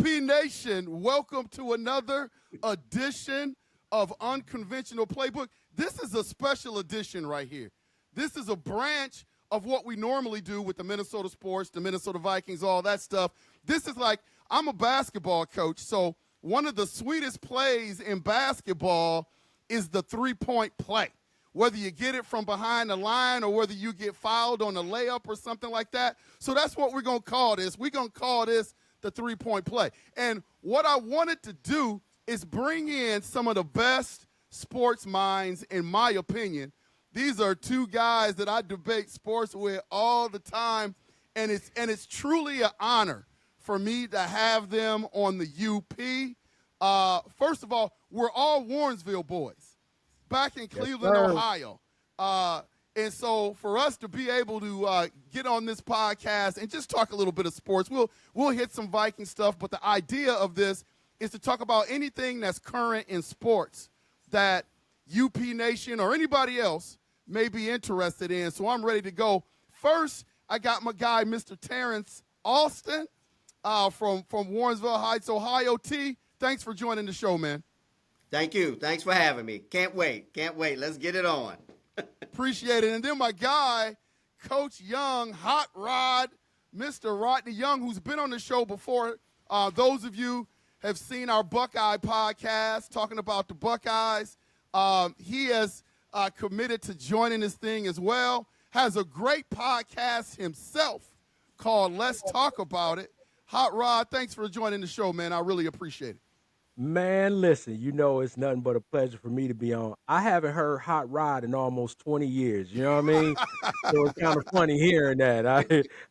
Nation, welcome to another edition of Unconventional Playbook. This is a special edition right here. This is a branch of what we normally do with the Minnesota sports, the Minnesota Vikings, all that stuff. This is like, I'm a basketball coach, so one of the sweetest plays in basketball is the three-point play. Whether you get it from behind the line or whether you get fouled on a layup or something like that. So that's what we're going to call this. We're going to call this the three-point play. And what I wanted to do is bring in some of the best sports minds, in my opinion. These are two guys that I debate sports with all the time, and it's truly an honor for me to have them on the UP. First of all, we're all Warrensville boys back in Cleveland, Ohio. And so for us to be able to get on this podcast and just talk a little bit of sports, we'll hit some Viking stuff, but the idea of this is to talk about anything that's current in sports that UP Nation or anybody else may be interested in. So I'm ready to go. First, I got my guy, Mr. Terrence Alston from Warrensville Heights, Ohio. T, thanks for joining the show, man. Thank you. Thanks for having me. Can't wait. Let's get it on. Appreciate it. And then my guy, Coach Young, Hot Rod, Mr. Rodney Young, who's been on the show before. Those of you have seen our Buckeye podcast talking about the Buckeyes. He has committed to joining this thing as well. Has a great podcast himself called Let's Talk About It. Hot Rod, thanks for joining the show, man. I really appreciate it. Man, listen, it's nothing but a pleasure for me to be on. I haven't heard Hot Rod in almost 20 years. You know what I mean? So it's kind of funny hearing that.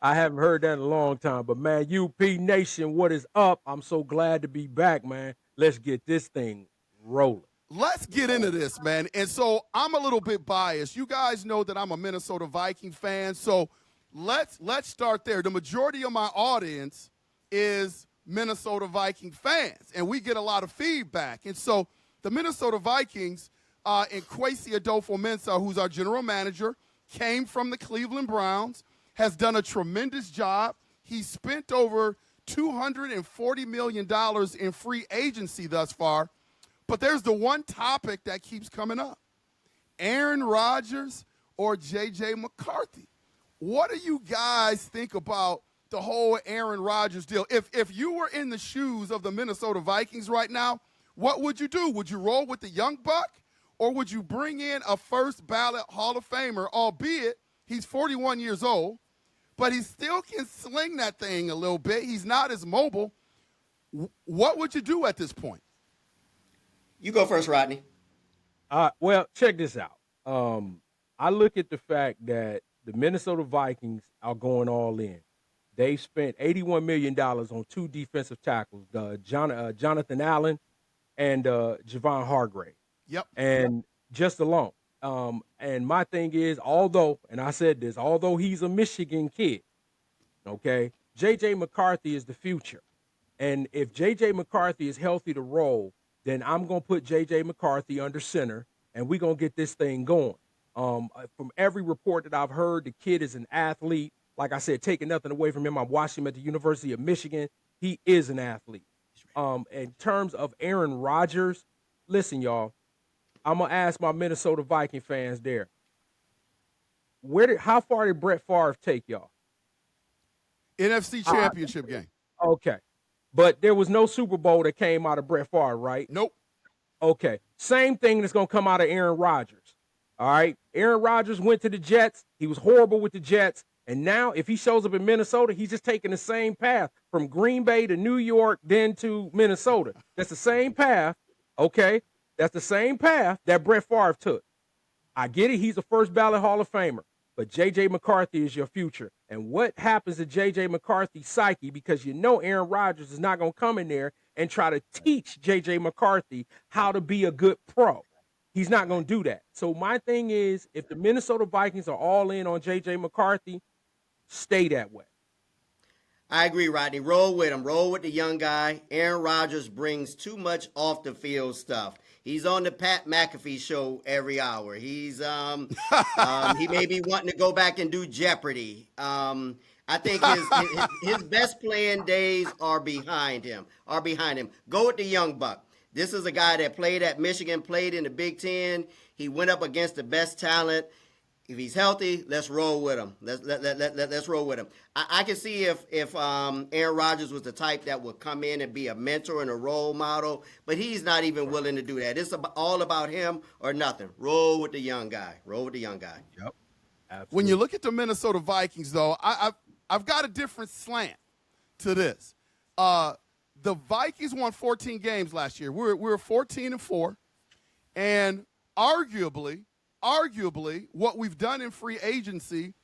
I haven't heard that in a long time. But, man, UP Nation, what is up? I'm so glad to be back, man. Let's get this thing rolling. Let's get into this, man. And so I'm a little bit biased. You guys know that I'm a Minnesota Viking fan. So let's start there. The majority of my audience is Minnesota Viking fans, and we get a lot of feedback. And so the Minnesota Vikings and Kwesi Adolfo-Mensah, who's our general manager, came from the Cleveland Browns, has done a tremendous job. He spent over $240 million in free agency thus far. But there's the one topic that keeps coming up. Aaron Rodgers or J.J. McCarthy. What do you guys think about the whole Aaron Rodgers deal? If you were in the shoes of the Minnesota Vikings right now, what would you do? Would you roll with the young buck, or would you bring in a first ballot Hall of Famer, albeit he's 41 years old, but he still can sling that thing a little bit. He's not as mobile. What would you do at this point? You go first, Rodney. Well, check this out. I look at the fact that the Minnesota Vikings are going all in. They spent $81 million on two defensive tackles, Jonathan Allen and Javon Hargrave. Yep. And just alone. And my thing is, although he's a Michigan kid, okay, J.J. McCarthy is the future. And if J.J. McCarthy is healthy to roll, then I'm going to put J.J. McCarthy under center, and we're going to get this thing going. From every report that I've heard, the kid is an athlete. Like I said, taking nothing away from him. I watched him at the University of Michigan. He is an athlete. In terms of Aaron Rodgers, listen, y'all, I'm going to ask my Minnesota Viking fans there. How far did Brett Favre take y'all? NFC Championship game. Okay. But there was no Super Bowl that came out of Brett Favre, right? Nope. Okay. Same thing that's going to come out of Aaron Rodgers. All right? Aaron Rodgers went to the Jets. He was horrible with the Jets. And now, if he shows up in Minnesota, he's just taking the same path from Green Bay to New York, then to Minnesota. That's the same path, okay? That's the same path that Brett Favre took. I get it. He's a first ballot Hall of Famer. But J.J. McCarthy is your future. And what happens to J.J. McCarthy's psyche? Because you know Aaron Rodgers is not going to come in there and try to teach J.J. McCarthy how to be a good pro. He's not going to do that. So my thing is, if the Minnesota Vikings are all in on J.J. McCarthy, stay that way. I agree, Rodney. Roll with him. Roll with the young guy. Aaron Rodgers brings too much off the field stuff. He's on the Pat McAfee show every hour. He's he may be wanting to go back and do Jeopardy. I think his best playing days are behind him. Go with the young buck. This is a guy that played at Michigan, played in the Big Ten. He went up against the best talent. If he's healthy, let's roll with him. Let's roll with him. I can see if Aaron Rodgers was the type that would come in and be a mentor and a role model, but he's not even willing to do that. It's all about him or nothing. Roll with the young guy. Yep. Absolutely. When you look at the Minnesota Vikings, though, I've got a different slant to this. The Vikings won 14 games last year. We're 14-4, and arguably, what we've done in free agency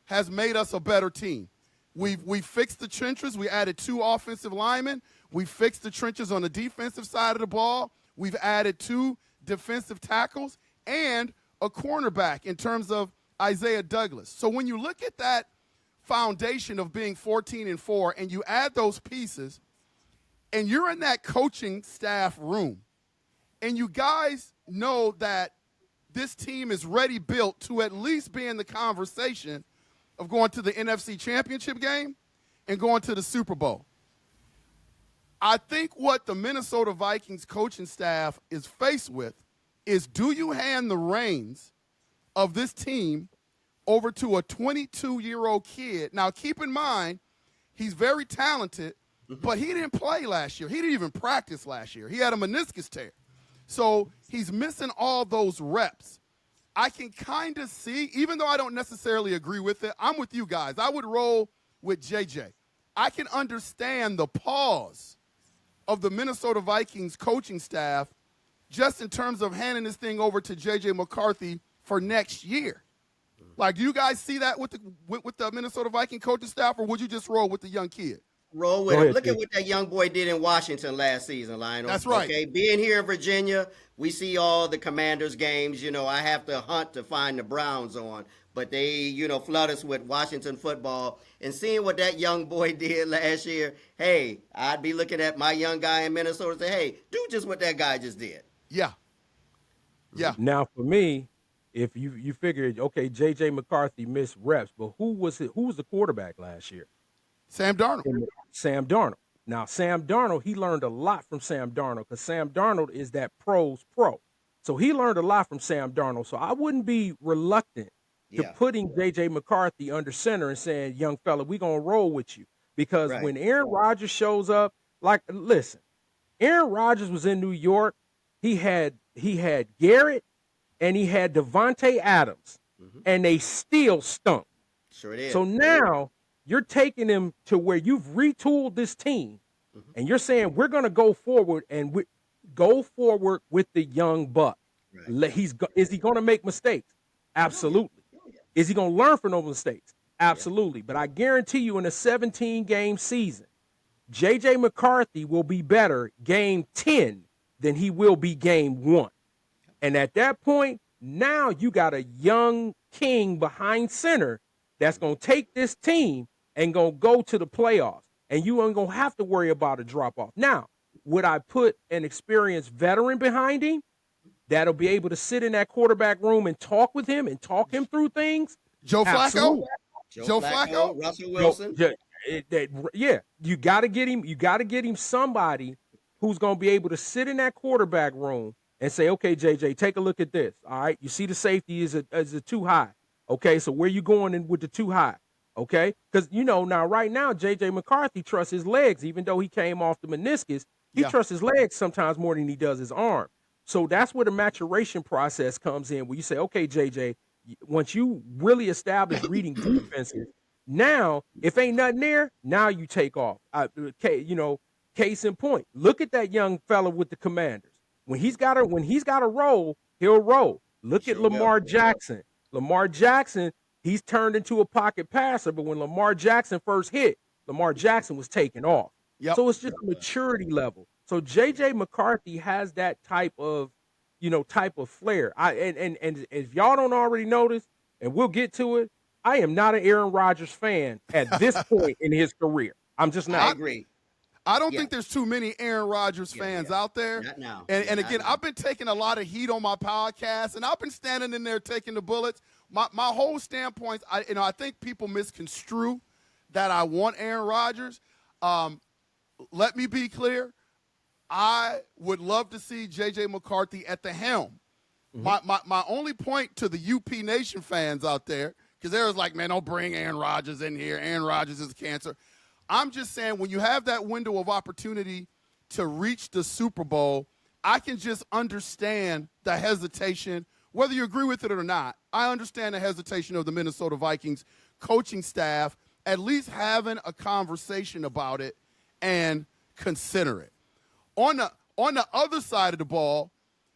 has made us a better team. We fixed the trenches. We added 2 offensive linemen. We fixed the trenches on the defensive side of the ball. We've added 2 defensive tackles and a cornerback in terms of Isaiah Douglas. So when you look at that foundation of being 14-4 and you add those pieces and you're in that coaching staff room and you guys know that this team is ready built to at least be in the conversation of going to the NFC Championship game and going to the Super Bowl. I think what the Minnesota Vikings coaching staff is faced with is, do you hand the reins of this team over to a 22-year-old kid? Now, keep in mind, he's very talented, but he didn't play last year. He didn't even practice last year. He had a meniscus tear. So he's missing all those reps. I can kind of see, even though I don't necessarily agree with it, I'm with you guys. I would roll with J.J. I can understand the pause of the Minnesota Vikings coaching staff just in terms of handing this thing over to J.J. McCarthy for next year. Like, do you guys see that with the Minnesota Viking coaching staff, or would you just roll with the young kid? Roll with him. Look at what that young boy did in Washington last season, Lionel. That's right. Okay, being here in Virginia, we see all the Commanders games. You know, I have to hunt to find the Browns on, but they, flood us with Washington football. And seeing what that young boy did last year, hey, I'd be looking at my young guy in Minnesota and say, hey, do just what that guy just did. Yeah. Now, for me, if you figured, okay, J.J. McCarthy missed reps, but who was the quarterback last year? Sam Darnold. Now, Sam Darnold, he learned a lot from Sam Darnold because Sam Darnold is that pro's pro. So he learned a lot from Sam Darnold. So I wouldn't be reluctant to putting J.J. McCarthy under center and saying, young fella, we're going to roll with you. Because when Aaron Rodgers shows up, listen, Aaron Rodgers was in New York. He had Garrett and he had Devontae Adams, and they still stunk. Sure it is. So now you're taking them to where you've retooled this team, and you're saying we're going to go forward and go forward with the young buck. Right. Is he going to make mistakes? Absolutely. Is he going to learn from those mistakes? Absolutely. But I guarantee you, in a 17-game season, J.J. McCarthy will be better game 10 than he will be game 1. And at that point, now you got a young king behind center that's going to take this team and going to go to the playoffs. And you ain't going to have to worry about a drop-off. Now, would I put an experienced veteran behind him that'll be able to sit in that quarterback room and talk with him and talk him through things? Joe Flacco? Joe Flacco? Russell Wilson? You got to get him. You got to get him somebody who's going to be able to sit in that quarterback room and say, okay, JJ, take a look at this. All right, you see the safety is a too high. Okay, so where you going in with the too high? Okay, because now right now JJ McCarthy trusts his legs, even though he came off the meniscus. He trusts his legs sometimes more than he does his arm. So that's where the maturation process comes in, where you say, okay, JJ, once you really establish reading defenses, now if ain't nothing there, now you take off. Case in point, look at that young fella with the Commanders. When he's got a roll, he'll roll. Look at Lamar Jackson. Lamar Jackson, he's turned into a pocket passer, but when Lamar Jackson first hit, Lamar Jackson was taking off. Yep. So it's just a maturity level. So J.J. McCarthy has that type of flair. And if y'all don't already notice, and we'll get to it, I am not an Aaron Rodgers fan at this point in his career. I'm just not. I agree. I don't think there's too many Aaron Rodgers fans out there. Not now. And again, I've been taking a lot of heat on my podcast, and I've been standing in there taking the bullets. My whole standpoint, I think people misconstrue that I want Aaron Rodgers. Let me be clear. I would love to see J.J. McCarthy at the helm. My only point to the UP Nation fans out there, because they was like, man, don't bring Aaron Rodgers in here. Aaron Rodgers is cancer. I'm just saying when you have that window of opportunity to reach the Super Bowl, I can just understand the hesitation, whether you agree with it or not. I understand the hesitation of the Minnesota Vikings coaching staff, at least having a conversation about it and consider it. On the other side of the ball,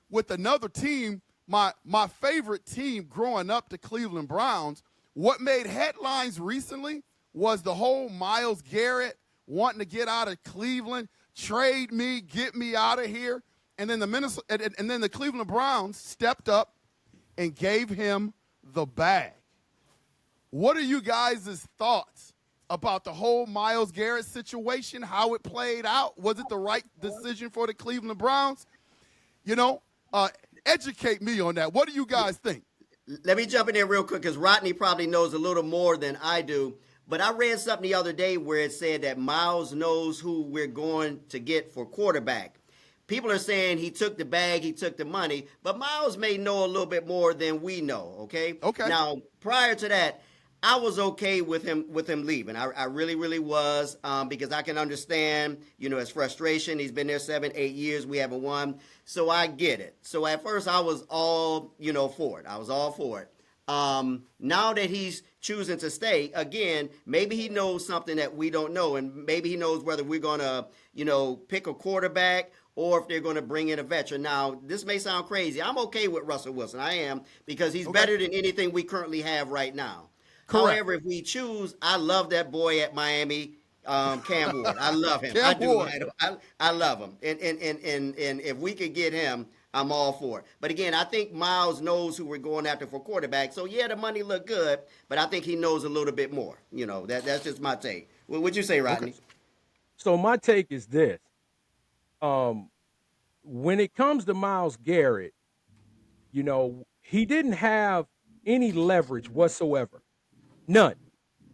with another team, my favorite team growing up, the Cleveland Browns, what made headlines recently was the whole Myles Garrett wanting to get out of Cleveland, trade me, get me out of here. And then the Cleveland Browns stepped up and gave him the bag. What are you guys' thoughts about the whole Myles Garrett situation, how it played out? Was it the right decision for the Cleveland Browns? Educate me on that. What do you guys think? Let me jump in there real quick because Rodney probably knows a little more than I do. But I read something the other day where it said that Myles knows who we're going to get for quarterback. People are saying he took the bag, he took the money, but Myles may know a little bit more than we know, okay? Okay. Now, prior to that, I was okay with him leaving. I really, really was, because I can understand, his frustration. He's been there 7-8 years. We haven't won. So I get it. So at first I was all, for it. I was all for it. Now that he's choosing to stay, again, maybe he knows something that we don't know. And maybe he knows whether we're going to, pick a quarterback or if they're going to bring in a veteran. Now, this may sound crazy. I'm okay with Russell Wilson. I am, because he's better than anything we currently have right now. Correct. However, if we choose, I love that boy at Miami, Cam Ward. I love him. Cam Ward. I love him. And if we could get him, I'm all for it. But again, I think Myles knows who we're going after for quarterback. So yeah, the money looked good, but I think he knows a little bit more. That's just my take. What would you say, Rodney? Okay. So my take is this. When it comes to Myles Garrett, he didn't have any leverage whatsoever. None.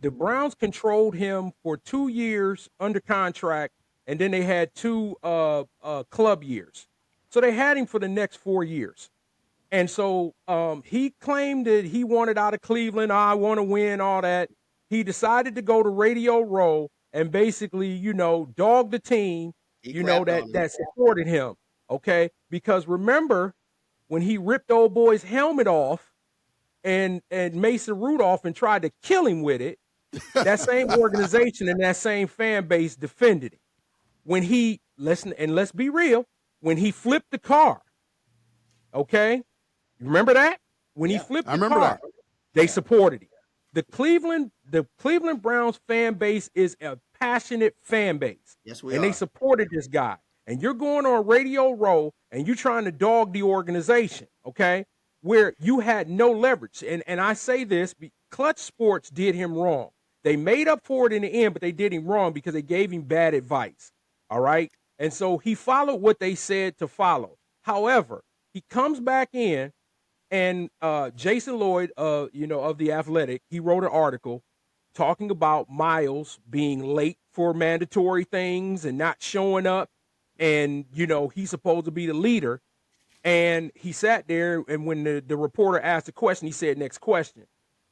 The Browns controlled him for 2 years under contract, and then they had 2 club years. So they had him for the next 4 years. And so he claimed that he wanted out of Cleveland. I want to win, all that. He decided to go to Radio Row and basically, dog the team, that supported him. Okay? Because remember, when he ripped old boy's helmet off and Mason Rudolph and tried to kill him with it, that same organization and that same fan base defended him. When he, let's be real, when he flipped the car, okay? You remember that? When he flipped the car, they supported him. The Cleveland Browns fan base is a passionate fan base. Yes, we are. And they supported this guy. And you're going on Radio Row and you're trying to dog the organization, okay? Where you had no leverage. And I say this, Clutch Sports did him wrong. They made up for it in the end, but they did him wrong because they gave him bad advice, all right? And so he followed what they said to follow. However, he comes back in, and Jason Lloyd, of The Athletic, he wrote an article talking about Myles being late for mandatory things and not showing up. And, he's supposed to be the leader. And he sat there, and when the reporter asked the question, he said, next question.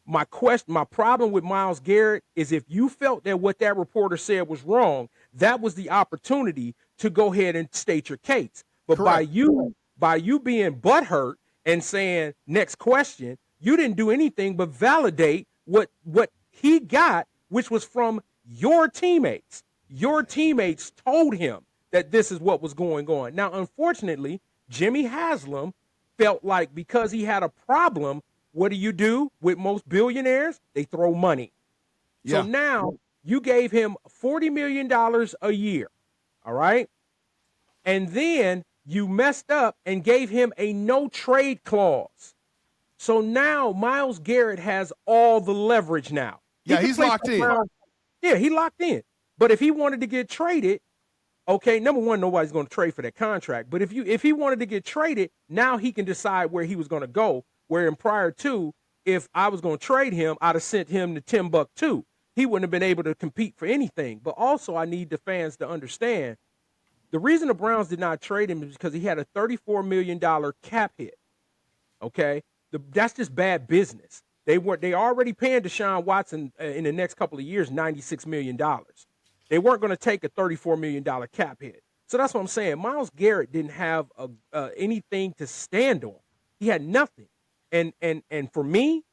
My problem with Myles Garrett is if you felt that what that reporter said was wrong, that was the opportunity to go ahead and state your case. But by you being butthurt and saying next question, you didn't do anything but validate what he got, which was from your teammates. Your teammates told him that this is what was going on. Now, unfortunately, Jimmy Haslam felt like because he had a problem, what do with most billionaires? They throw money. Yeah. So now you gave him $40 million a year, all right? And then you messed up and gave him a no-trade clause. So now Myles Garrett has all the leverage now. He's locked in. Yeah, he locked in. But if he wanted to get traded, okay, number one, nobody's going to trade for that contract. But if he wanted to get traded, now he can decide where he was going to go. Where in prior to, if I was going to trade him, I'd have sent him to Timbuktu. he wouldn't have been able to compete for anything. But also, I need the fans to understand the reason the Browns did not trade him is because he had a $34 million cap hit. Okay, that's just bad business. They already paying Deshaun Watson in the next couple of years $96 million. They weren't going to take a $34 million cap hit. So that's what I'm saying. Myles Garrett didn't have anything to stand on. He had nothing. And for me,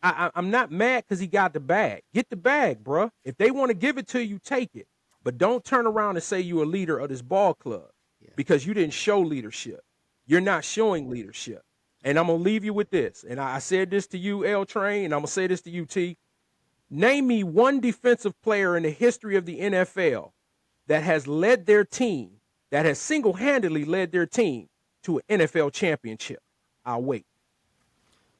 I'm not mad because he got the bag. Get the bag, bruh. If they want to give it to you, take it. But don't turn around and say you're a leader of this ball club because you didn't show leadership. You're not showing leadership. And I'm going to leave you with this. And I said this to you, L Train, and I'm going to say this to you, T. Name me one defensive player in the history of the NFL that has led their team, that has single-handedly led their team to an NFL championship. I'll wait.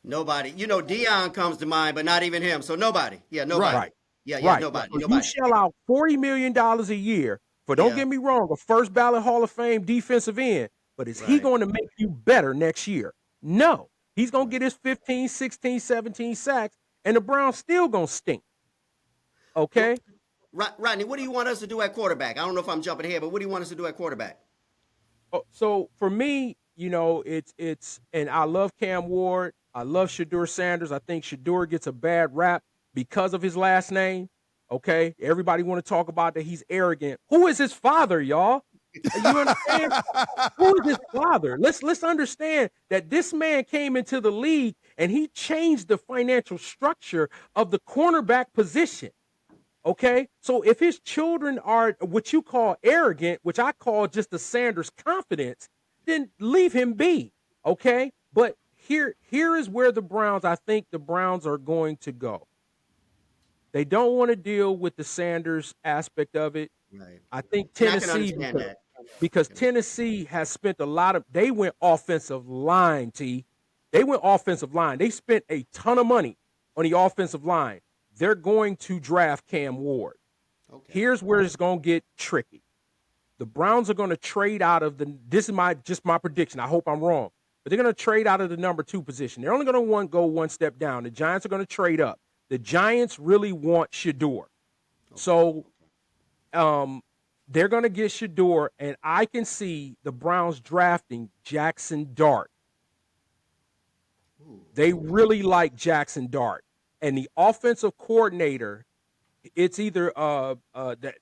Nobody. You know, Deion comes to mind, but not even him. So nobody. Yeah, nobody. Right. Yeah, right. nobody. So nobody. you shell out $40 million a year for, don't get me wrong, a first ballot Hall of Fame defensive end, but is he going to make you better next year? No. He's going to get his 15, 16, 17 sacks, and the Browns still going to stink. Okay? Rodney, what do you want us to do at quarterback? I don't know if I'm jumping ahead, but what do you want us to do at quarterback? So for me, you know, it's and I love Cam Ward. I love Shedeur Sanders. I think Shedeur gets a bad rap because of his last name. Okay? Everybody want to talk about that he's arrogant. Who is his father, y'all? You understand? Who is his father? Let's understand that this man came into the league and he changed the financial structure of the cornerback position. Okay, so if his children are what you call arrogant, which I call just the Sanders confidence, then leave him be. Okay, but here is where I think the Browns are going to go. They don't want to deal with the Sanders aspect of it. Right. I think Tennessee, because Tennessee has spent they went offensive line, T. They went offensive line. They spent a ton of money on the offensive line. They're going to draft Cam Ward. Okay. Here's where it's going to get tricky. The Browns are going to trade out of this is my prediction. I hope I'm wrong. But they're going to trade out of the number 2 position. They're only going to go one step down. The Giants are going to trade up. The Giants really want Shedeur. Okay. So they're going to get Shedeur, and I can see the Browns drafting Jackson Dart. They really like Jackson Dart. And the offensive coordinator, it's either that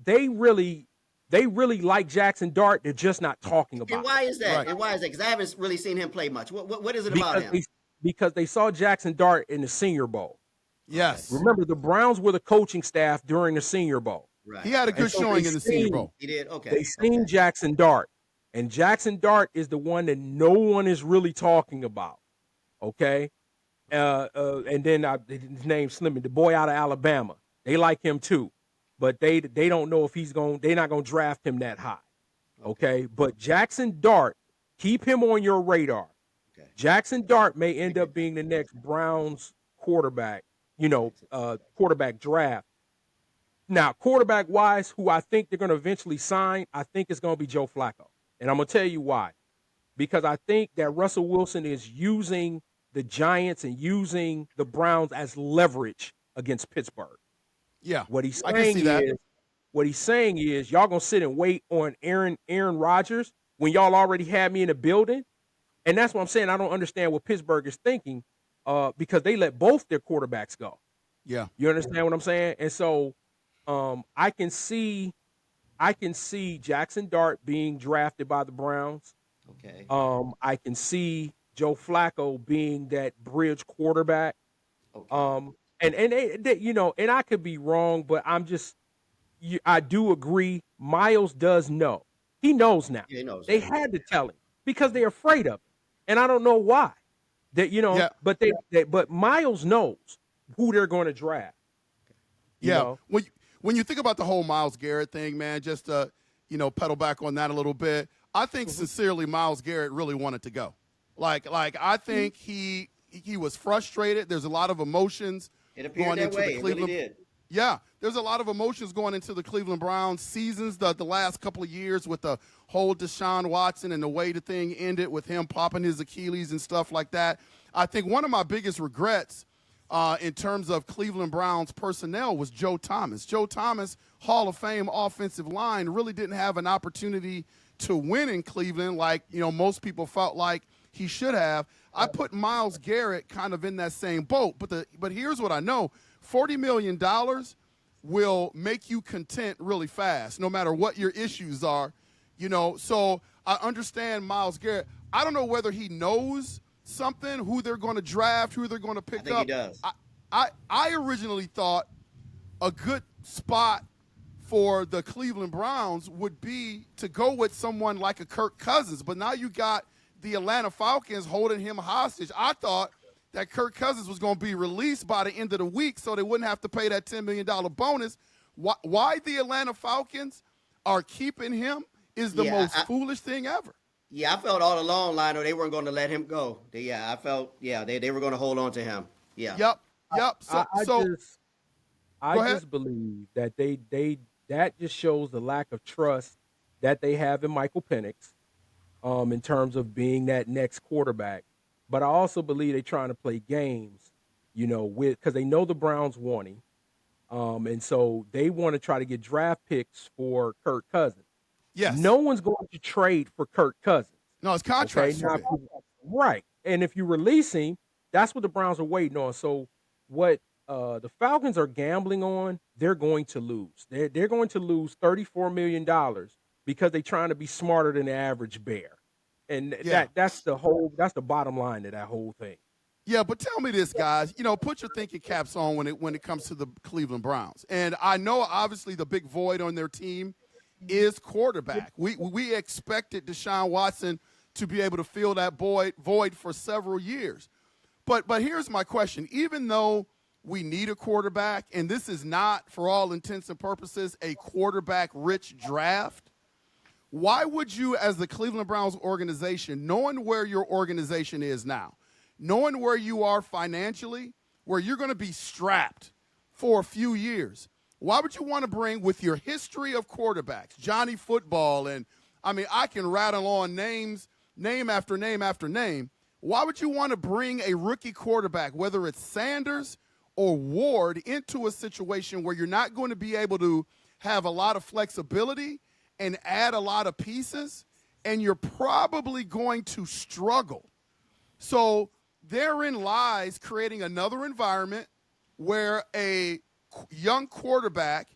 they really like Jackson Dart. They're just not talking about. And why is that? Right. And why is that? Because I haven't really seen him play much. What is it about him? Because they saw Jackson Dart in the Senior Bowl. Yes. Remember, the Browns were the coaching staff during the Senior Bowl. Right. He had a good showing in the Senior Bowl. He did. Okay. They seen Jackson Dart, and Jackson Dart is the one that no one is really talking about. Okay. And then his name's Slimmy, the boy out of Alabama. They like him too, but they don't know if they're not going to draft him that high. Okay. But Jackson Dart, keep him on your radar. Okay. Jackson Dart may end up being the next Browns quarterback, quarterback draft. Now, quarterback wise, who I think they're going to eventually sign, I think it's going to be Joe Flacco. And I'm going to tell you why. Because I think that Russell Wilson is using the Giants and using the Browns as leverage against Pittsburgh. Yeah, what he's saying is y'all gonna sit and wait on Aaron Rodgers when y'all already had me in the building, and that's what I'm saying. I don't understand what Pittsburgh is thinking, because they let both their quarterbacks go. Yeah, you understand what I'm saying? And so, I can see Jackson Dart being drafted by the Browns. Okay. I can see Joe Flacco being that bridge quarterback. Okay. And I could be wrong, but I do agree. Myles does know. He knows now. Yeah, he knows. They had to tell him because they're afraid of him. And I don't know why. But Myles knows who they're going to draft. Yeah. When you think about the whole Myles Garrett thing, man, just to, pedal back on that a little bit, I think sincerely Myles Garrett really wanted to go. Like I think he was frustrated. There's a lot of emotions going into the Cleveland. It really did. Yeah, there's a lot of emotions going into the Cleveland Browns seasons, the last couple of years with the whole Deshaun Watson and the way the thing ended with him popping his Achilles and stuff like that. I think one of my biggest regrets in terms of Cleveland Browns personnel was Joe Thomas. Joe Thomas, Hall of Fame offensive line, really didn't have an opportunity to win in Cleveland like, most people felt like he should have. I put Myles Garrett kind of in that same boat. But here's what I know. $40 million will make you content really fast, no matter what your issues are. So I understand Myles Garrett. I don't know whether he knows something, who they're going to draft, who they're going to pick up. I think he does. I originally thought a good spot for the Cleveland Browns would be to go with someone like a Kirk Cousins, but now you got the Atlanta Falcons holding him hostage. I thought that Kirk Cousins was going to be released by the end of the week so they wouldn't have to pay that $10 million bonus. Why the Atlanta Falcons are keeping him is the most foolish thing ever. Yeah, I felt all along, Lionel, they weren't going to let him go. I felt, they were going to hold on to him. Yeah. Yep. I just believe that that just shows the lack of trust that they have in Michael Penix, in terms of being that next quarterback. But I also believe they're trying to play games, because they know the Browns want him. And so they want to try to get draft picks for Kirk Cousins. Yes. No one's going to trade for Kirk Cousins. No, his contract's okay? Right. And if you release him, that's what the Browns are waiting on. So what the Falcons are gambling on, they're going to lose. They're going to lose $34 million because they're trying to be smarter than the average bear. And that's the bottom line of that whole thing. Yeah, but tell me this, guys. Put your thinking caps on when it comes to the Cleveland Browns. And I know, obviously, the big void on their team is quarterback. We expected Deshaun Watson to be able to fill that void for several years. But here's my question. Even though we need a quarterback, and this is not, for all intents and purposes, a quarterback-rich draft, why would you, as the Cleveland Browns organization, knowing where your organization is now, knowing where you are financially, where you're going to be strapped for a few years, why would you want to bring, with your history of quarterbacks, Johnny Football, and I can rattle on names, name after name after name, why would you want to bring a rookie quarterback, whether it's Sanders or Ward, into a situation where you're not going to be able to have a lot of flexibility and add a lot of pieces, and you're probably going to struggle? So therein lies creating another environment where a young quarterback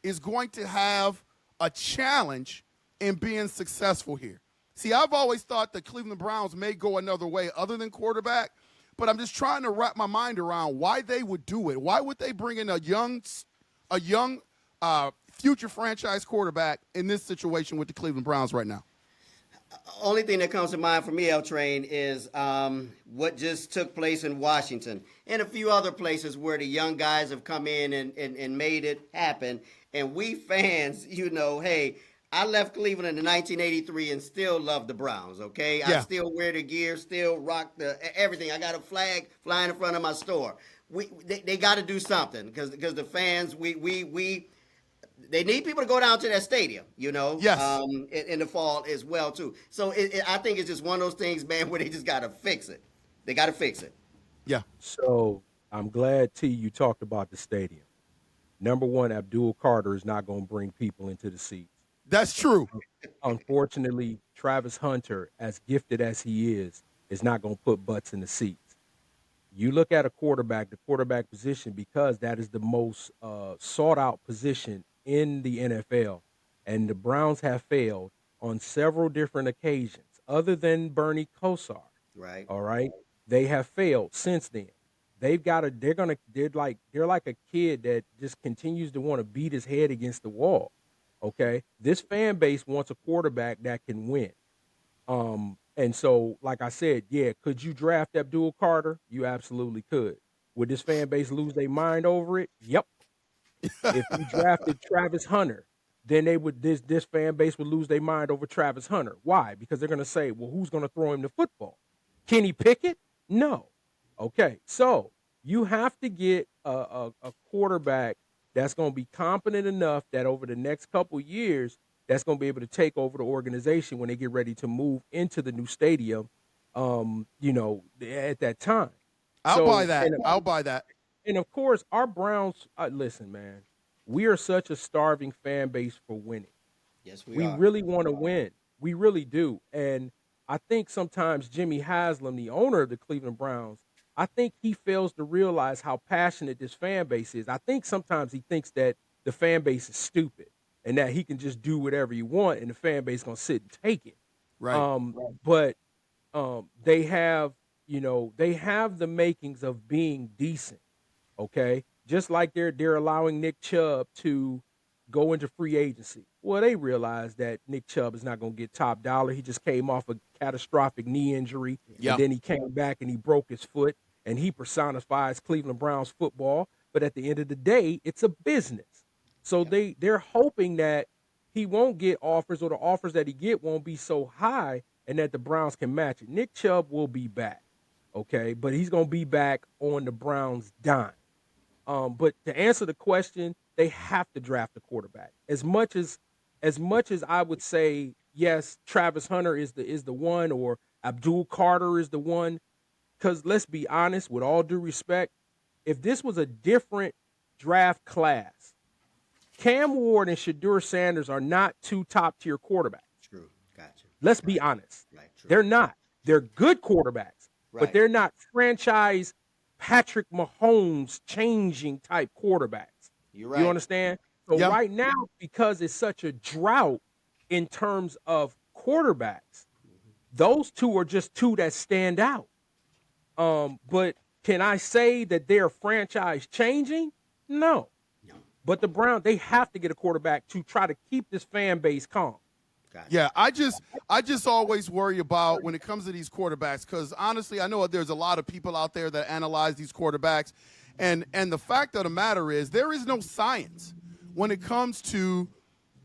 is going to have a challenge in being successful here. See, I've always thought the Cleveland Browns may go another way other than quarterback, but I'm just trying to wrap my mind around why they would do it. Why would they bring in a young future franchise quarterback in this situation with the Cleveland Browns right now? Only thing that comes to mind for me, L Train, is what just took place in Washington and a few other places where the young guys have come in and made it happen. And we fans, hey, I left Cleveland in 1983 and still love the Browns, okay? Yeah. I still wear the gear, still rock everything. I got a flag flying in front of my store. They got to do something because the fans, they need people to go down to that stadium, Yes. In the fall as well, too. So I think it's just one of those things, man, where they just got to fix it. They got to fix it. Yeah. So I'm glad, T, you talked about the stadium. Number one, Abdul Carter is not going to bring people into the seats. That's true. Unfortunately, Travis Hunter, as gifted as he is not going to put butts in the seats. You look at the quarterback position, because that is the most sought-out position in the NFL, and the Browns have failed on several different occasions, other than Bernie Kosar. Right. All right. They have failed since then. They're like a kid that just continues to want to beat his head against the wall. Okay. This fan base wants a quarterback that can win. And so, like I said, could you draft Abdul Carter? You absolutely could. Would this fan base lose their mind over it? Yep. If you drafted Travis Hunter, then this fan base would lose their mind over Travis Hunter. Why? Because they're going to say, well, who's going to throw him the football? Kenny Pickett? No. Okay, so you have to get a quarterback that's going to be competent enough that over the next couple years, that's going to be able to take over the organization when they get ready to move into the new stadium, at that time. I'll buy that. And of course, our Browns. Listen, man, we are such a starving fan base for winning. Yes, we We are. really want to win. We really do. And I think sometimes Jimmy Haslam, the owner of the Cleveland Browns, I think he fails to realize how passionate this fan base is. I think sometimes he thinks that the fan base is stupid and that he can just do whatever you want and the fan base is going to sit and take it. Right. But they have, they have the makings of being decent. Okay, just like they're allowing Nick Chubb to go into free agency. Well, they realize that Nick Chubb is not going to get top dollar. He just came off a catastrophic knee injury, Yeah. and then he came back and he broke his foot, and he personifies Cleveland Browns football. But at the end of the day, it's a business. So they're hoping that he won't get offers, or the offers that he get won't be so high, and that the Browns can match it. Nick Chubb will be back, okay, but he's going to be back on the Browns' dime. But to answer the question, they have to draft a quarterback. As much as I would say, yes, Travis Hunter is the one, or Abdul Carter is the one. Because let's be honest, with all due respect, if this was a different draft class, Cam Ward and Shedeur Sanders are not two top-tier quarterbacks. True. Gotcha. Let's be honest. Right. True. They're not. They're good quarterbacks, Right. but they're not franchise Patrick Mahomes changing type quarterbacks. You're right. You understand? So Yep. right now, because it's such a drought in terms of quarterbacks, those two are just two that stand out. But can I say that they're franchise changing? No. No. But the Browns, they have to get a quarterback to try to keep this fan base calm. Gotcha. Yeah, I just always worry about when it comes to these quarterbacks, because honestly, I know there's a lot of people out there that analyze these quarterbacks, and the fact of the matter is there is no science when it comes to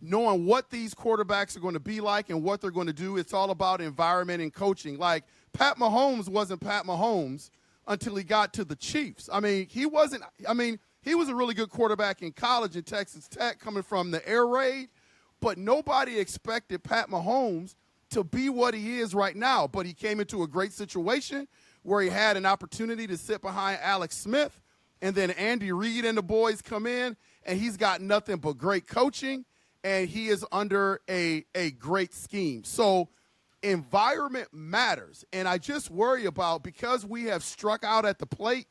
knowing what these quarterbacks are going to be like and what they're going to do. It's all about environment and coaching. Like Pat Mahomes wasn't Pat Mahomes until he got to the Chiefs. He was a really good quarterback in college at Texas Tech, coming from the air raid. But nobody expected Pat Mahomes to be what he is right now. But he came into a great situation where he had an opportunity to sit behind Alex Smith, and then Andy Reid and the boys come in, and he's got nothing but great coaching, and he is under a great scheme. So environment matters. And I just worry about, because we have struck out at the plate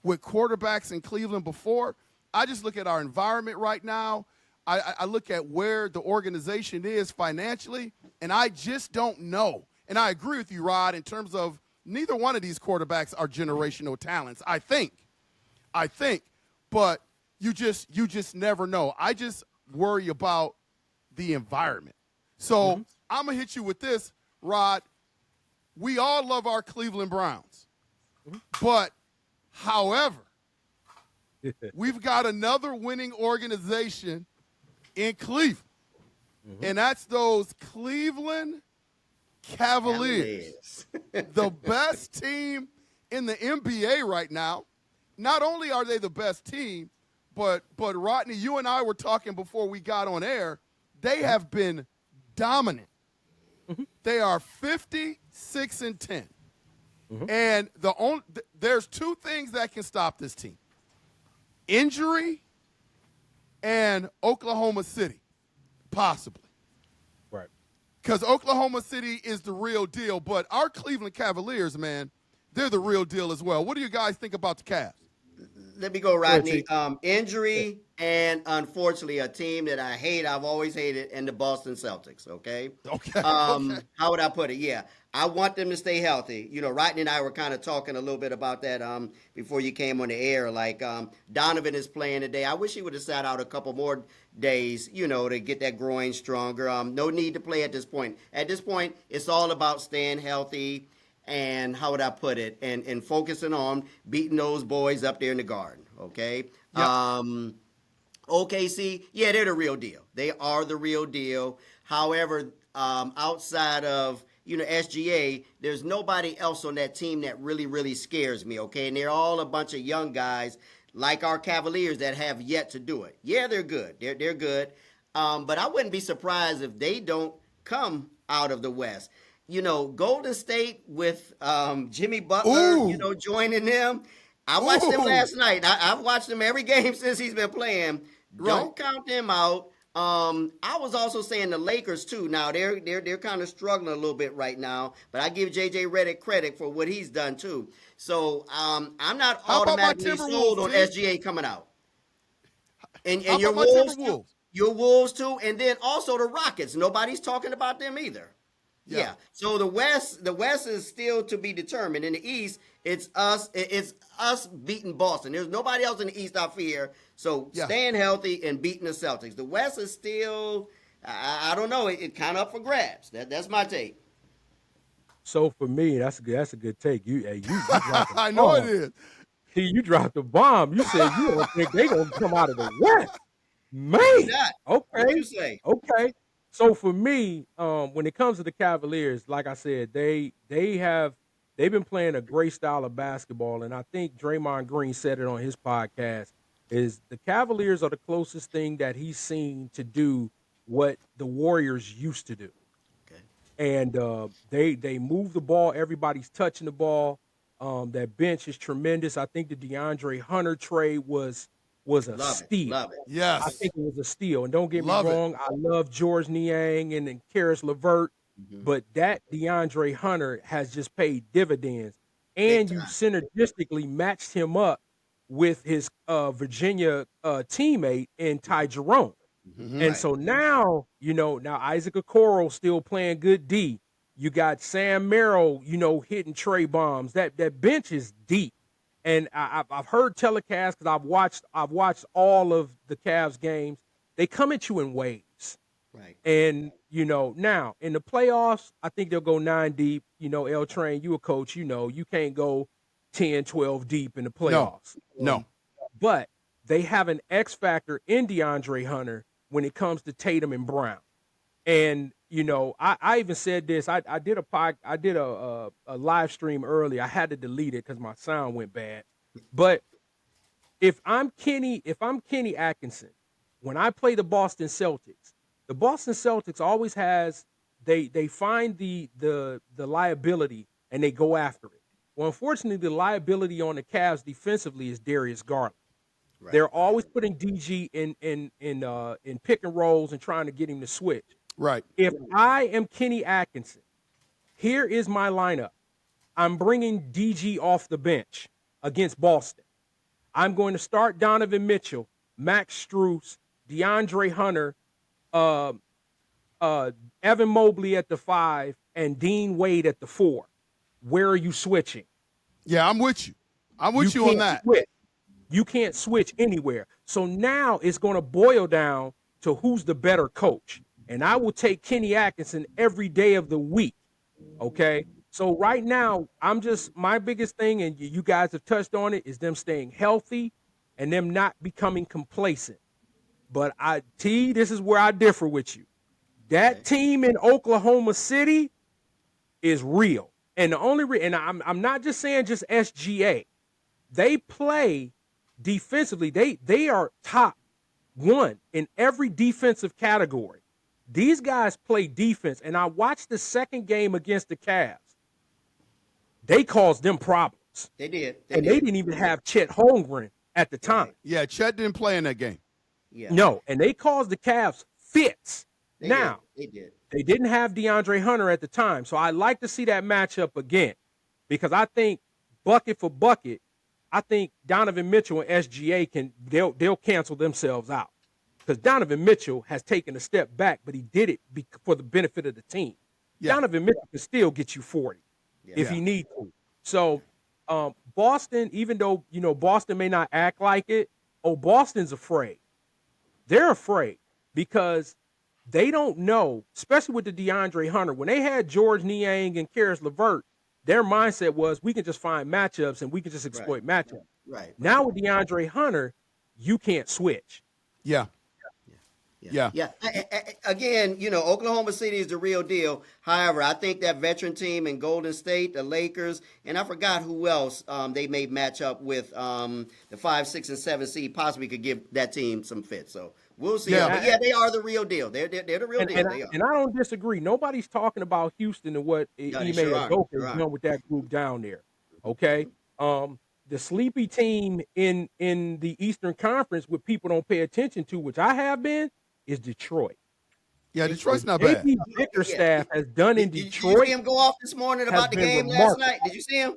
with quarterbacks in Cleveland before, I just look at our environment right now. I look at where the organization is financially, and I just don't know. And I agree with you, Rod, in terms of neither one of these quarterbacks are generational talents. I think, but you just never know. I just worry about the environment. So I'm gonna hit you with this, Rod. We all love our Cleveland Browns, but however, we've got another winning organization in Cleveland, and that's those Cleveland Cavaliers. The best team in the NBA right now. Not only are they the best team, but Rodney, you and I were talking before we got on air, they have been dominant. They are 56-10. And there's two things that can stop this team: injury and Oklahoma City, possibly. Right. Because Oklahoma City is the real deal, but our Cleveland Cavaliers, man, they're the real deal as well. What do you guys think about the Cavs? Let me go, Rodney. Injury and, unfortunately, a team that I hate, I've always hated, and the Boston Celtics, okay? Okay. How would I put it? Yeah, I want them to stay healthy. Rodney and I were kind of talking a little bit about that before you came on the air. Like, Donovan is playing today. I wish he would have sat out a couple more days, to get that groin stronger. No need to play at this point. At this point, it's all about staying healthy and, how would I put it, and focusing on beating those boys up there in the Garden, okay? Yep. OKC, yeah, they're the real deal. They are the real deal. However, outside of, SGA, there's nobody else on that team that really, really scares me, okay? And they're all a bunch of young guys like our Cavaliers that have yet to do it. Yeah, they're good. They're good. But I wouldn't be surprised if they don't come out of the West. Golden State with Jimmy Butler, joining them. I watched him Ooh. last night. I've watched him every game since he's been playing. Don't count them out. I was also saying the Lakers too. Now they're kind of struggling a little bit right now, but I give J.J. Redick credit for what he's done too. So I'm not How about my automatically sold on Timberwolves, T? SGA coming out. And How your about my Wolves too. Timberwolves? Your Wolves too, and then also the Rockets. Nobody's talking about them either. Yeah. So the West is still to be determined. In the East, it's us beating Boston. There's nobody else in the East I fear. So staying healthy and beating the Celtics. The West is still, I don't know, it kind of up for grabs. That's my take. So for me, that's a good take. You dropped I know it is. See, you dropped the bomb. You said you don't think they gonna come out of the West. Man, What okay, you say? okay. So for me, when it comes to the Cavaliers, like I said, they've been playing a great style of basketball, and I think Draymond Green said it on his podcast. Is the Cavaliers are the closest thing that he's seen to do what the Warriors used to do, and they move the ball. Everybody's touching the ball. That bench is tremendous. I think the DeAndre Hunter trade was a steal. Love it. Yes. I think it was a steal. And don't get Love me it. wrong, I love George Niang and Karis LeVert, but that DeAndre Hunter has just paid dividends. And you synergistically matched him up with his Virginia teammate in Ty Jerome. And so now, now Isaac Okoro still playing good D. You got Sam Merrill, hitting tray bombs. That bench is deep. And I've heard telecasts because I've watched all of the Cavs games. They come at you in waves. Right. And, now in the playoffs, I think they'll go 9 deep. L Train, you a coach, you can't go 10, 12 deep in the playoffs. No. But they have an X factor in DeAndre Hunter when it comes to Tatum and Brown. And, I even said this. I did a live stream earlier. I had to delete it because my sound went bad. But if I'm Kenny Atkinson, when I play the Boston Celtics always has they find the liability and they go after it. Well, unfortunately, the liability on the Cavs defensively is Darius Garland. Right. They're always putting DG in pick and rolls and trying to get him to switch. Right. If I am Kenny Atkinson, here is my lineup. I'm bringing DG off the bench against Boston. I'm going to start Donovan Mitchell, Max Strus, DeAndre Hunter, Evan Mobley at the 5, and Dean Wade at the 4. Where are you switching? Yeah, I'm with you. I'm with you on that. You can't switch anywhere. So now it's going to boil down to who's the better coach. And I will take Kenny Atkinson every day of the week, okay? So right now, my biggest thing, and you guys have touched on it, is them staying healthy and them not becoming complacent. But this is where I differ with you. That team in Oklahoma City is real. And the only and I'm not just saying just SGA. They play defensively. They are top 1 in every defensive category. These guys play defense, and I watched the second game against the Cavs. They caused them problems. They did. They didn't even have Chet Holmgren at the time. Yeah, Chet didn't play in that game. Yeah. No, and they caused the Cavs fits. They did. They didn't have DeAndre Hunter at the time, so I like to see that matchup again because I think bucket for bucket, I think Donovan Mitchell and SGA they'll cancel themselves out. Because Donovan Mitchell has taken a step back, but he did it for the benefit of the team. Yeah. Donovan Mitchell can still get you 40 if he needs to. So Boston, even though, Boston may not act like it, Boston's afraid. They're afraid because they don't know, especially with the DeAndre Hunter. When they had George Niang and Karis LeVert, their mindset was we can just find matchups and we can just exploit matchups. Right. Now with DeAndre Hunter, you can't switch. Yeah. Yeah. Again, Oklahoma City is the real deal. However, I think that veteran team in Golden State, the Lakers, and I forgot who else they may match up with the 5, 6, and 7 seed possibly could give that team some fit. So we'll see. Yeah. But they are the real deal. They're the real deal. And I don't disagree. Nobody's talking about Houston and what Ime Udoka is doing with that group down there. Okay. the sleepy team in the Eastern Conference, what people don't pay attention to, which I have been, is Detroit. Yeah, Detroit's not J.P. bad. Bickerstaff has done in Did you Detroit see him go off this morning has about the been game last remarkable. night? Did you see him?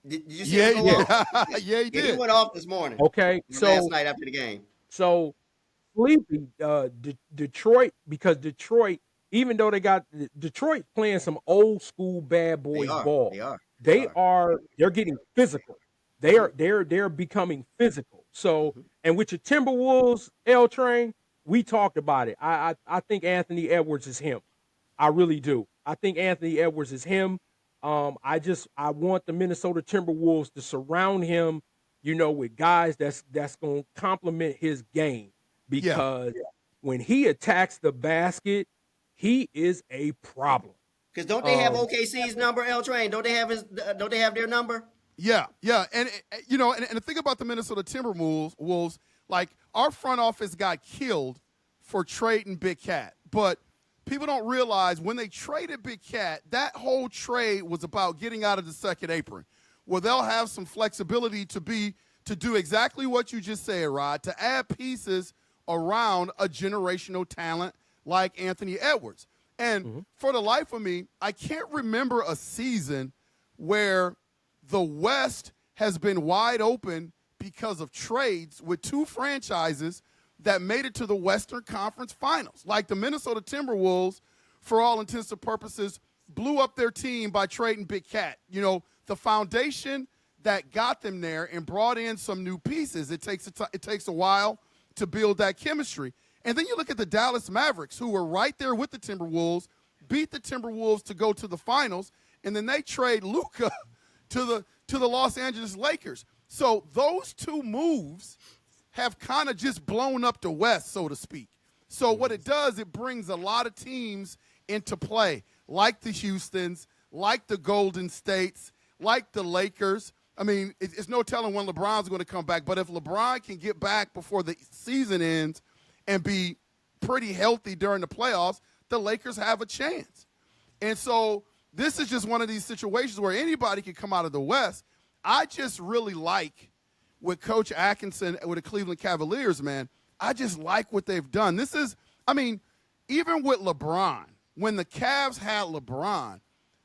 Did you see Yeah, him go off? yeah, yeah, he Yeah, he did. went off this morning. Okay, Last night after the game. so sleepy Detroit, because Detroit, even though they got Detroit playing some old school bad boys ball, they're getting physical. They're becoming physical. So, and with your Timberwolves, L Train, we talked about it. I think Anthony Edwards is him. I really do. I think Anthony Edwards is him. I want the Minnesota Timberwolves to surround him, with guys that's going to complement his game, because when he attacks the basket, he is a problem. Because don't they have OKC's number, L Train? Don't they have their number? Yeah, and the thing about the Minnesota Timberwolves, like, our front office got killed for trading Big Cat, but people don't realize when they traded Big Cat, that whole trade was about getting out of the second apron, where they'll have some flexibility to do exactly what you just said, Rod, to add pieces around a generational talent like Anthony Edwards. And for the life of me, I can't remember a season where the West has been wide open because of trades with two franchises that made it to the Western Conference Finals. Like the Minnesota Timberwolves, for all intents and purposes, blew up their team by trading Big Cat. The foundation that got them there and brought in some new pieces. It takes a while to build that chemistry. And then you look at the Dallas Mavericks, who were right there with the Timberwolves, beat the Timberwolves to go to the finals, and then they trade Luka to the Los Angeles Lakers. So those two moves have kind of just blown up the West, so to speak. So what it does, it brings a lot of teams into play, like the Houstons, like the Golden States, like the Lakers. I mean, it's no telling when LeBron's going to come back, but if LeBron can get back before the season ends and be pretty healthy during the playoffs, the Lakers have a chance. And so this is just one of these situations where anybody can come out of the West. I just really like with Coach Atkinson with the Cleveland Cavaliers, man, I just like what they've done. Even with LeBron, when the Cavs had LeBron,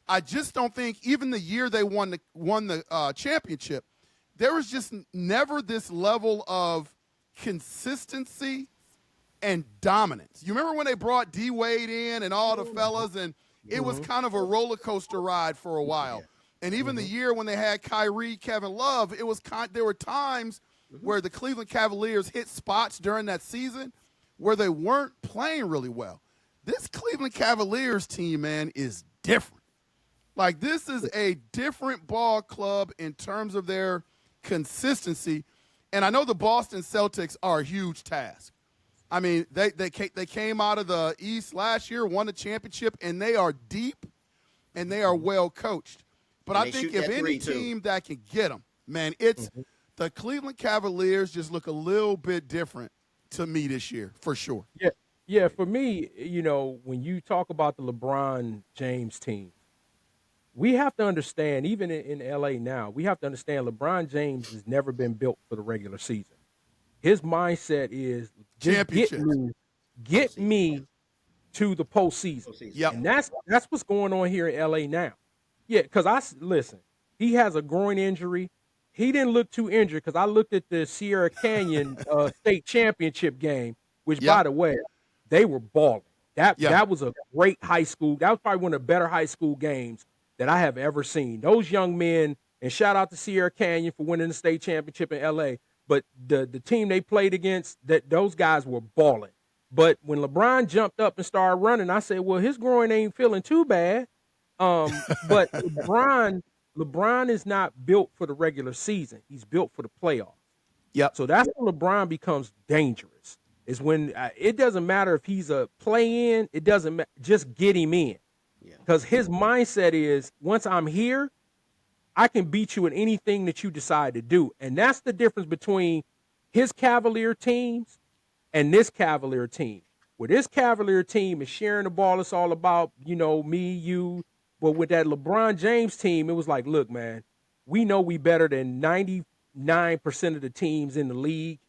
I just don't think even the year they won the championship, there was just never this level of consistency and dominance. You remember when they brought D Wade in and all the fellas, and it was kind of a roller coaster ride for a while. And even the year when they had Kyrie, Kevin Love, there were times where the Cleveland Cavaliers hit spots during that season where they weren't playing really well. This Cleveland Cavaliers team, man, is different. Like, this is a different ball club in terms of their consistency. And I know the Boston Celtics are a huge task. I mean, they came out of the East last year, won the championship, and they are deep and they are well coached. But I think if any team that can get them, man, it's the Cleveland Cavaliers just look a little bit different to me this year, for sure. Yeah. For me, when you talk about the LeBron James team, we have to understand, even in LA now, we have to understand LeBron James has never been built for the regular season. His mindset is just get me to the postseason. Yep. And that's what's going on here in LA now. Yeah, because listen, he has a groin injury. He didn't look too injured, because I looked at the Sierra Canyon state championship game, which, by the way, they were balling. That was a great high school. That was probably one of the better high school games that I have ever seen. Those young men, and shout out to Sierra Canyon for winning the state championship in LA. But the team they played against, those guys were balling. But when LeBron jumped up and started running, I said, well, his groin ain't feeling too bad. But LeBron is not built for the regular season. He's built for the playoffs. Yep. So that's when LeBron becomes dangerous. Is when it doesn't matter if he's a play-in. It doesn't matter. Just get him in. Because his mindset is, once I'm here, I can beat you in anything that you decide to do. And that's the difference between his Cavalier teams and this Cavalier team. Where this Cavalier team is sharing the ball, it's all about, me, you. But with that LeBron James team, it was like, look, man, we know we better than 90% 99% of the teams in the league.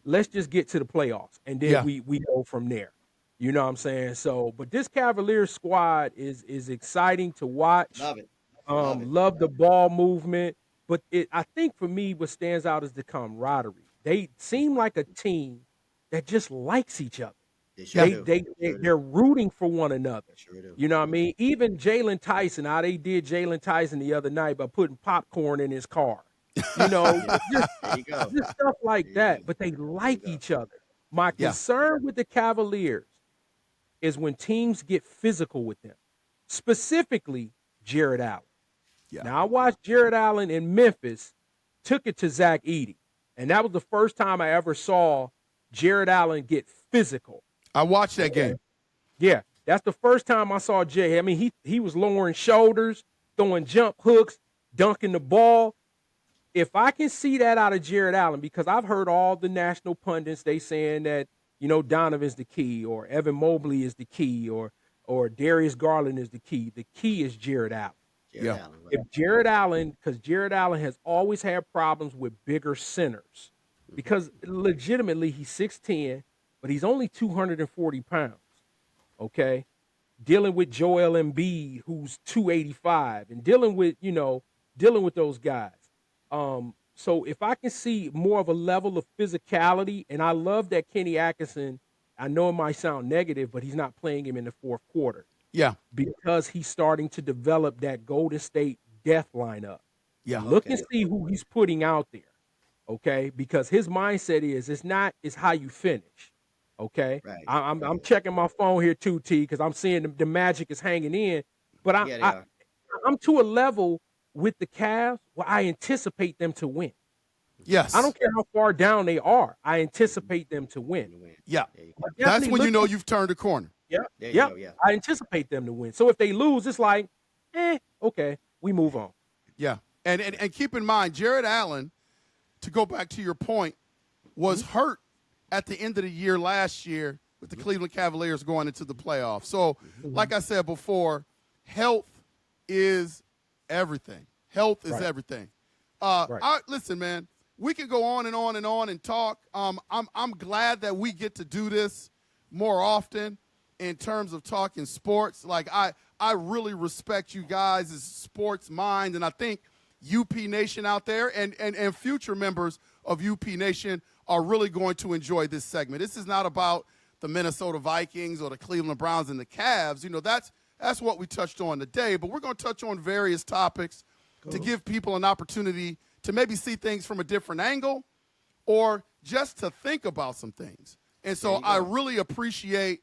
Let's just get to the playoffs, and then we go from there. You know what I'm saying? So, but this Cavaliers squad is exciting to watch. Love it. Love the ball movement. But I think for me, what stands out is the camaraderie. They seem like a team that just likes each other. They're rooting for one another. Sure do. You know what I mean? Even Jalen Tyson, how they did Jalen Tyson the other night by putting popcorn in his car. You know, just stuff like that. But they like each other. My concern with the Cavaliers is when teams get physical with them, specifically Jared Allen. Yeah. Now, I watched Jared Allen in Memphis, took it to Zach Edey, and that was the first time I ever saw Jared Allen get physical. I watched that game. Yeah, that's the first time I saw Jay. I mean, he was lowering shoulders, throwing jump hooks, dunking the ball. If I can see that out of Jared Allen, because I've heard all the national pundits, they saying that, you know, Donovan's the key, or Evan Mobley is the key, or Darius Garland is the key. The key is Jared Allen. Jared Allen, right. If Jared Allen, because Jared Allen has always had problems with bigger centers, because legitimately he's 6'10", but he's only 240 pounds, okay? Dealing with Joel Embiid, who's 285, and dealing with those guys. So if I can see more of a level of physicality, and I love that Kenny Atkinson, I know it might sound negative, but he's not playing him in the fourth quarter. Yeah. Because he's starting to develop that Golden State death lineup. Yeah. Look and see who he's putting out there, okay? Because his mindset it's how you finish, okay? Right. I'm checking my phone here too, T, because I'm seeing the Magic is hanging in. But I'm to a level with the Cavs where I anticipate them to win. Yes. I don't care how far down they are. I anticipate them to win. Yeah. That's when you know you've turned a corner. Yeah. I anticipate them to win. So if they lose, it's like, okay, we move on. Yeah. And keep in mind, Jared Allen, to go back to your point, was hurt at the end of the year last year with the Cleveland Cavaliers going into the playoffs. So, like I said before, health is everything. Health is everything. Listen, man, we can go on and on and on and talk. I'm glad that we get to do this more often in terms of talking sports. Like, I really respect you guys as sports minds, and I think UP Nation out there and future members of UP Nation are really going to enjoy this segment. This is not about the Minnesota Vikings or the Cleveland Browns and the Cavs. You know, that's what we touched on today, but we're going to touch on various topics to give people an opportunity to maybe see things from a different angle or just to think about some things. And so I really appreciate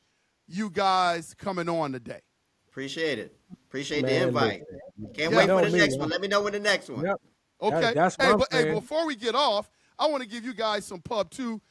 you guys coming on today. Appreciate it. Appreciate the invite. Can't wait for the next one. Let me know when the next one. Yep. Okay. That's hey, before we get off, I want to give you guys some pub too.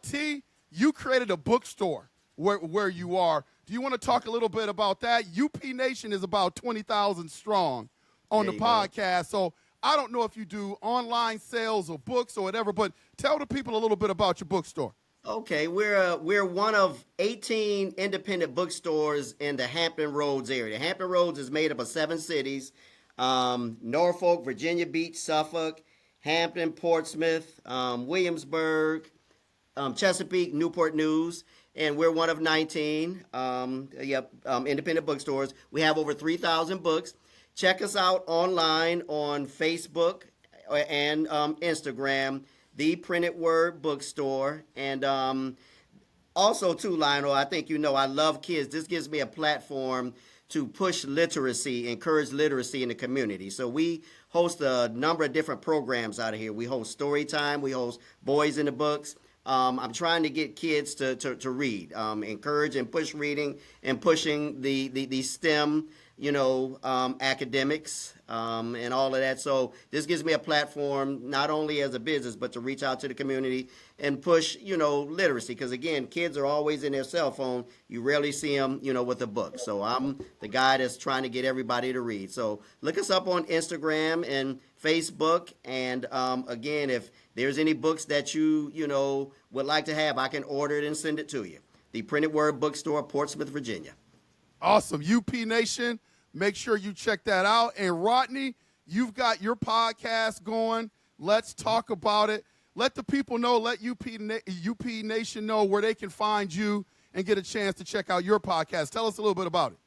T, you created a bookstore where you are. Do you want to talk a little bit about that? UP Nation is about 20,000 strong on the podcast. So I don't know if you do online sales or books or whatever, but tell the people a little bit about your bookstore. Okay, we're one of 18 independent bookstores in the Hampton Roads area. The Hampton Roads is made up of 7 cities: Norfolk, Virginia Beach, Suffolk, Hampton, Portsmouth, Williamsburg, Chesapeake, Newport News. And we're one of 19 independent bookstores. We have over 3,000 books. Check us out online on Facebook and Instagram, The Printed Word Bookstore. And also, too, Lionel, I think you know I love kids. This gives me a platform to push literacy, encourage literacy in the community. So we host a number of different programs out of here. We host story time. We host Boys in the Books. I'm trying to get kids to read, encourage and push reading and pushing the STEM, academics and all of that. So this gives me a platform not only as a business, but to reach out to the community and push, literacy. Because, again, kids are always in their cell phone. You rarely see them, with a book. So I'm the guy that's trying to get everybody to read. So look us up on Instagram and Facebook. And, again, if there's any books that you would like to have, I can order it and send it to you. The Printed Word Bookstore, Portsmouth, Virginia. Awesome. UP Nation, make sure you check that out. And Rodney, you've got your podcast going. Let's talk about it. Let the people know, let UP Nation know where they can find you and get a chance to check out your podcast. Tell us a little bit about it.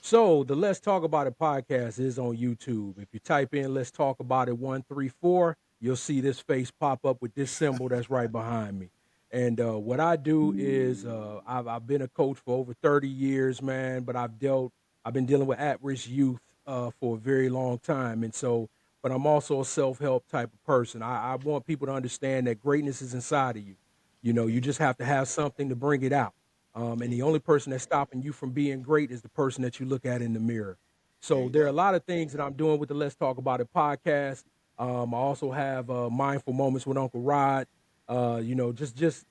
So the Let's Talk About It podcast is on YouTube. If you type in Let's Talk About It 134, you'll see this face pop up with this symbol that's right behind me. And what I do is I've been a coach for over 30 years, man, but I've been dealing with at-risk youth for a very long time. And so, but I'm also a self-help type of person. I want people to understand that greatness is inside of you. You know, you just have to have something to bring it out. And the only person that's stopping you from being great is the person that you look at in the mirror. So there are a lot of things that I'm doing with the Let's Talk About It podcast. I also have Mindful Moments with Uncle Rod. You know,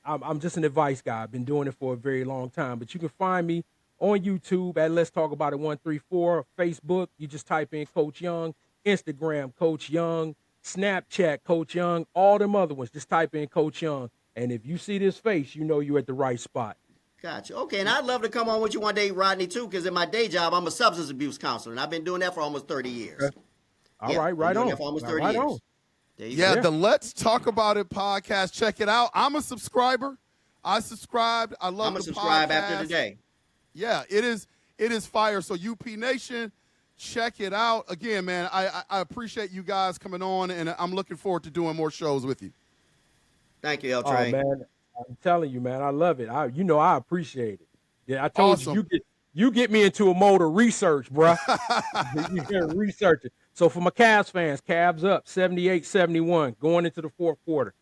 I'm just an advice guy. I've been doing it for a very long time. But you can find me on YouTube at Let's Talk About It 134. Facebook, you just type in Coach Young. Instagram, Coach Young. Snapchat, Coach Young. All them other ones, just type in Coach Young. And if you see this face, you know you're at the right spot. Gotcha. Okay, and I'd love to come on with you one day, Rodney, too, because in my day job, I'm a substance abuse counselor, and I've been doing that for almost 30 years. Okay. All right, right on. For almost 30 right years. on. There you Yeah, go. the Let's Talk About It podcast. Check it out. I'm a subscriber. I subscribed. I love I'm the going to subscribe podcast. after today. Yeah, it is fire. So UP Nation, check it out. Again, man, I appreciate you guys coming on, and I'm looking forward to doing more shows with you. Thank you, L. Oh, Train. man, I'm telling you, man, I love it. I appreciate it. Yeah, I told Awesome. you get me into a mode of research, bro. You're researching. So for my Cavs fans, Cavs up 78-71 going into the fourth quarter.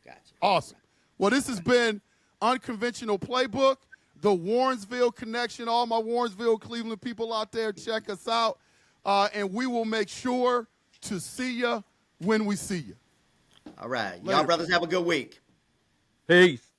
Gotcha. Awesome. Well, this has been Unconventional Playbook, the Warrensville Connection. All my Warrensville, Cleveland people out there, check us out. And we will make sure to see you when we see you. All right. Later. Y'all brothers have a good week. Peace.